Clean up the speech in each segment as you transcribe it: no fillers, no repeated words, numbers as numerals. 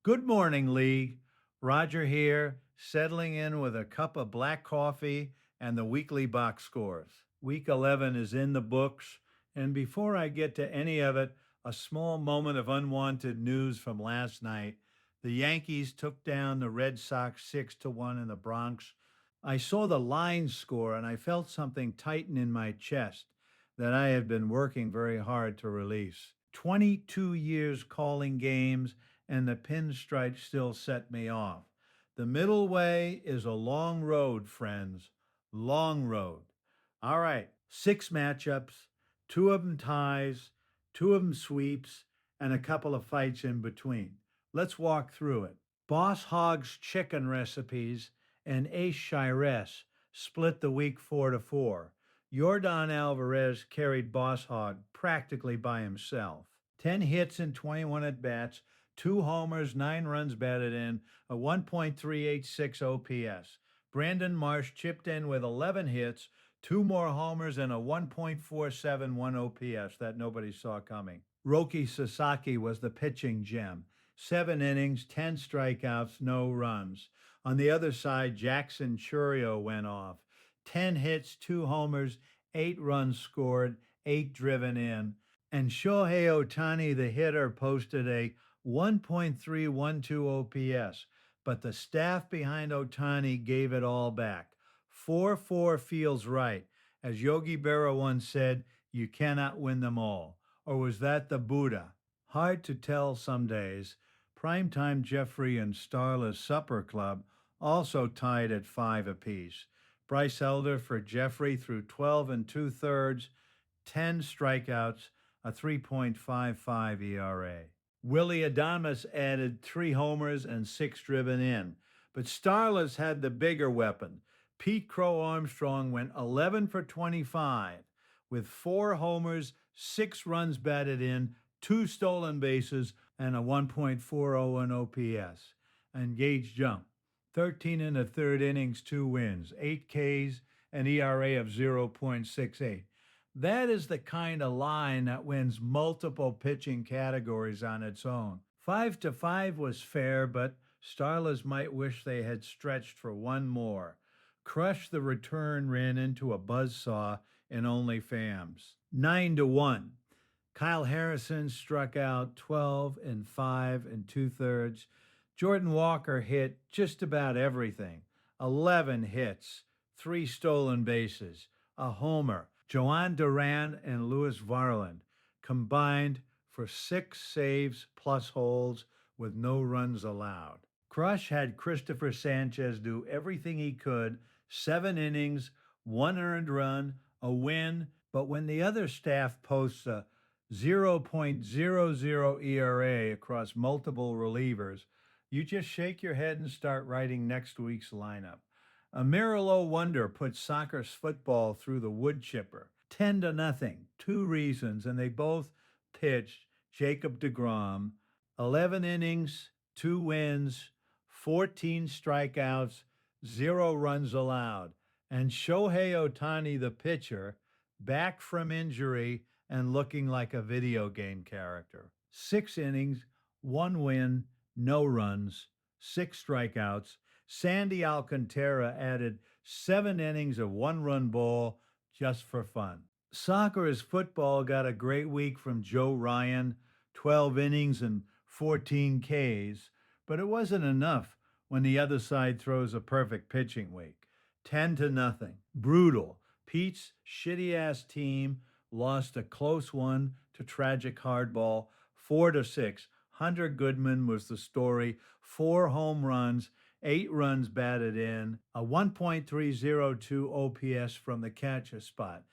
Good morning, League. Roger here, settling in with a cup of black coffee and the weekly box scores. Week 11 is in the books, and before I get to any of it, a small moment of unwanted news from last night. The Yankees took down the Red Sox 6-1 in the Bronx. I saw the line score and I felt something tighten in my chest that I had been working very hard to release. 22 years calling games and the pinstripe still set me off. The middle way is a long road, friends. Long road. All right, six matchups, two of them ties, two of them sweeps, and a couple of fights in between. Let's walk through it. Boss Hogg's chicken recipes and Ace Shires split the week 4-4. Jordan Alvarez carried Boss Hogg practically by himself. 10 hits and 21 at bats, two homers, nine runs batted in, a 1.386 OPS. Brandon Marsh chipped in with 11 hits, two more homers, and a 1.471 OPS that nobody saw coming. Roki Sasaki was the pitching gem. 7 innings, 10 strikeouts, no runs. On the other side, Jackson Churio went off. 10 hits, two homers, 8 runs scored, 8 driven in. And Shohei Ohtani, the hitter, posted a 1.312 OPS, but the staff behind Ohtani gave it all back. 4-4 feels right. As Yogi Berra once said, you cannot win them all. Or was that the Buddha? Hard to tell some days. Primetime Jeffrey and Starla's Supper Club also tied at 5 apiece. Bryce Elder for Jeffrey threw 12 and two-thirds, 10 strikeouts, a 3.55 ERA. Willie Adames added 3 homers and 6 driven in. But Starless had the bigger weapon. Pete Crow Armstrong went 11 for 25 with 4 homers, 6 runs batted in, 2 stolen bases, and a 1.401 OPS. And Gage jumped. 13 in the third innings, 2 wins, 8 Ks, an ERA of 0.68. That is the kind of line that wins multiple pitching categories on its own. 5-5 was fair, but Starlers might wish they had stretched for one more. Crush the return ran into a buzzsaw in only FAMs. 9-1. Kyle Harrison struck out 12 and 5 and two-thirds. Jordan Walker hit just about everything. 11 hits, 3 stolen bases, a homer. Joan Duran and Louis Varland combined for 6 saves plus holds with no runs allowed. Crush had Christopher Sanchez do everything he could, 7 innings, 1 earned run, a win, but when the other staff posts a 0.00 ERA across multiple relievers, you just shake your head and start writing next week's lineup. A Miralo Wonder put Soccer's football through the wood chipper. 10-0. Two reasons, and they both pitched Jacob DeGrom. 11 innings, 2 wins, 14 strikeouts, 0 runs allowed. And Shohei Ohtani, the pitcher, back from injury and looking like a video game character. 6 innings, 1 win, no runs, 6 strikeouts. Sandy Alcantara added 7 innings of 1 run ball just for fun. Soccer is football got a great week from Joe Ryan, 12 innings and 14 Ks, but it wasn't enough when the other side throws a perfect pitching week. 10-0. Brutal. Pete's shitty ass team lost a close one to tragic hardball, 4-6. Hunter Goodman was the story, 4 home runs, 8 runs batted in, a 1.302 OPS from the catcher spot.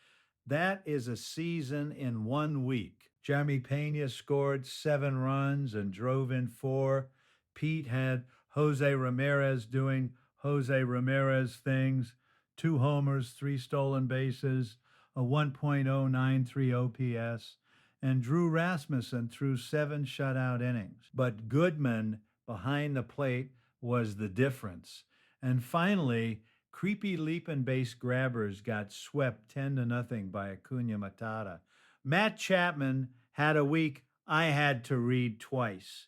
That is a season in 1 week. Jeremy Pena scored 7 runs and drove in 4. Pete had Jose Ramirez doing Jose Ramirez things, 2 homers, 3 stolen bases, a 1.093 OPS, and Drew Rasmussen threw 7 shutout innings. But Goodman behind the plate was the difference. And finally, creepy leaping base grabbers got swept 10-0 by Acuna Matata. Matt Chapman had a week I had to read twice.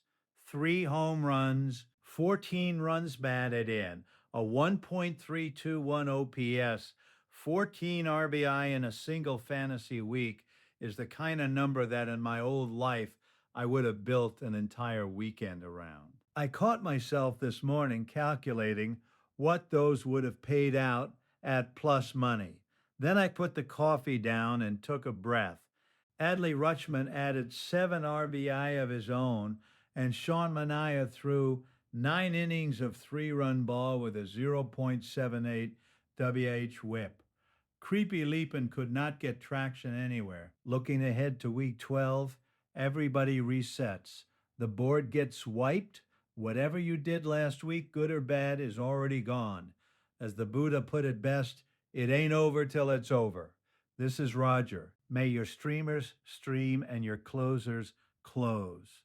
3 home runs, 14 runs batted in, a 1.321 OPS, 14 RBI in a single fantasy week is the kind of number that in my old life I would have built an entire weekend around. I caught myself this morning calculating what those would have paid out at plus money. Then I put the coffee down and took a breath. Adley Rutschman added 7 RBI of his own, and Sean Manaea threw 9 innings of 3-run ball with a 0.78 WH whip. Creepy Leapin could not get traction anywhere. Looking ahead to week 12, everybody resets. The board gets wiped. Whatever you did last week, good or bad, is already gone. As the Buddha put it best, it ain't over till it's over. This is Roger. May your streamers stream and your closers close.